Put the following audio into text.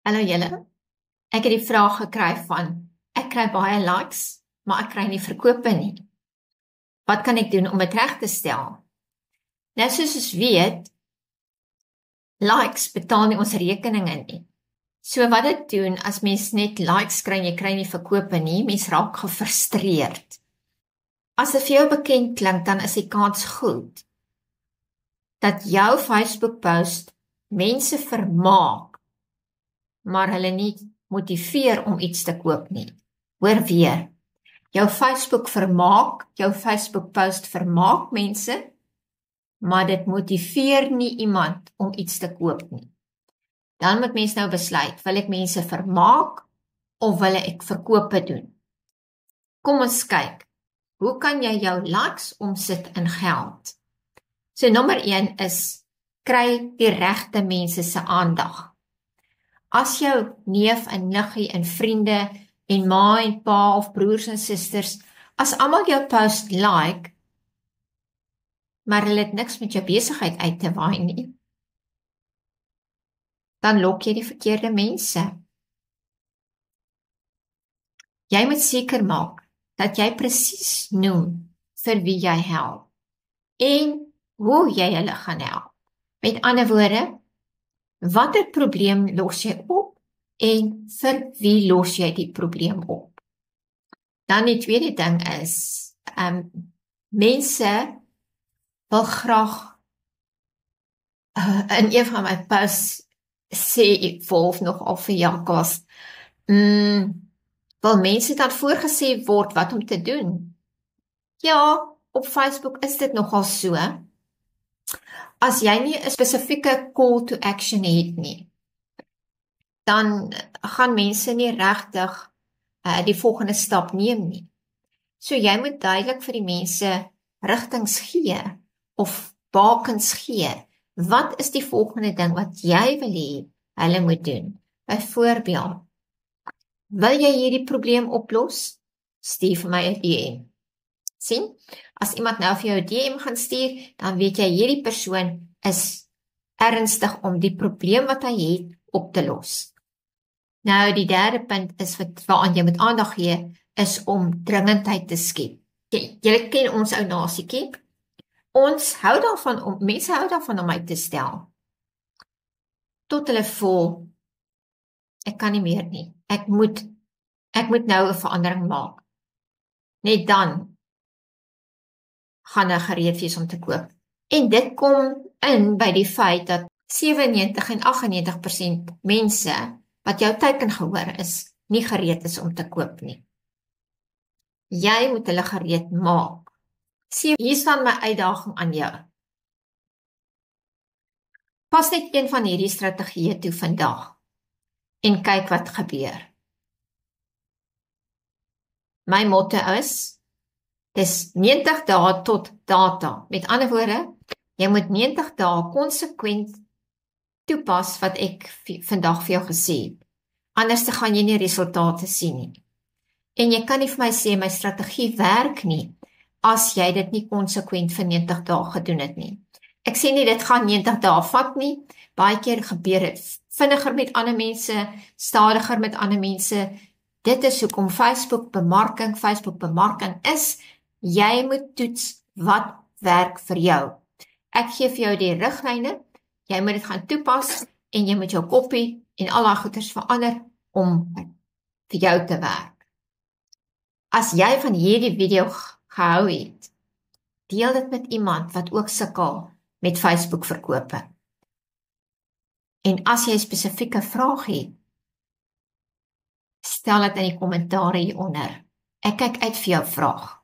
Hallo julle, ek het die vraag gekry van, ek kry baie likes, maar ek kry nie verkope nie. Wat kan ek doen om dit reg te stel? Nou soos ons weet, likes betaal nie ons rekeninge nie. So wat dit doen, as mens net likes kry en jy kry nie verkope nie, mens raak gefrustreerd. As dit vir jou bekend klink, dan is die kans goed, dat jou Facebook post mense vermaak, maar hulle nie motiveer om iets te koop nie. Hoor weer, jou Facebook post vermaak mense, maar dit motiveer nie iemand om iets te koop nie. Dan moet mens nou besluit, wil ek mense vermaak, of wil ek verkope doen? Kom ons kyk, hoe kan jy jou likes omsit in geld? So nommer 1 is, kry die regte mense se aandag. As jou neef en niggie en vriende en ma en pa of broers en susters, as almal jou post like, maar hulle het niks met jou besigheid uit te waai nie, dan lok jy die verkeerde mense. Jy moet seker maak dat jy presies noem vir wie jy help en hoe jy hulle gaan help. Met ander woorde, watter probleem los jy op en vir wie los jy die probleem op? Dan die tweede ding is, mense wil graag in een van my posts sê ek volg nog al vir jakkals, wil mense dan voorgesê word wat om te doen? Ja, op Facebook is dit nogal so. As jy nie 'n spesifieke call to action het nie, dan gaan mense nie regtig die volgende stap neem nie. So jy moet duidelik vir die mense rigtings gee, of bakens gee. Wat is die volgende ding wat jy wil hê hulle moet doen? Byvoorbeeld, wil jy hierdie probleem oplos? Stuur vir my 'n DM. Sien? As iemand nou vir jou 'n DM gaan stuur, dan weet jy hierdie persoon is ernstig om die probleem wat hy het op te los. Nou die derde punt is waaraan jy moet aandag gee, is om dringendheid te skep. Julle ken ons ou nasiekie. Mense hou daarvan om uit te stel. Tot hulle voel, ek kan nie meer nie. Ek moet nou 'n verandering maak. Net dan gaan hulle gereed wees om te koop. En dit kom in by die feit dat 97 en 98% mense wat jou teiken gehoor is, nie gereed is om te koop nie. Jy moet hulle gereed maak. Hier staan my uitdaging aan jou. Pas net een van hierdie strategieë toe vandag en kyk wat gebeur. My motto is, dis 90 dae tot data. Met ander woorde, jy moet 90 dae konsekwent toepas wat ek vandag vir jou gesê het. Anders gaan jy nie resultate sien nie. En jy kan nie vir my sê my strategie werk nie, as jy dit nie konsekwent vir 90 dae gedoen het nie. Ek sê nie dit gaan 90 dae vat nie, baie keer gebeur dit vinniger met ander mense, stadiger met ander mense. Dit is hoekom Facebook bemarking is, jy moet toets wat werk vir jou. Ek gee vir jou die riglyne, jy moet dit gaan toepas, en jy moet jou kopie en al die goeders verander om vir jou te werk. As jy van hierdie video gehou het, deel dit met iemand wat ook sukkel met Facebook verkope. En as jy 'n spesifieke vraag het, stel dit in die kommentare hieronder. Ek kyk uit vir jou vraag.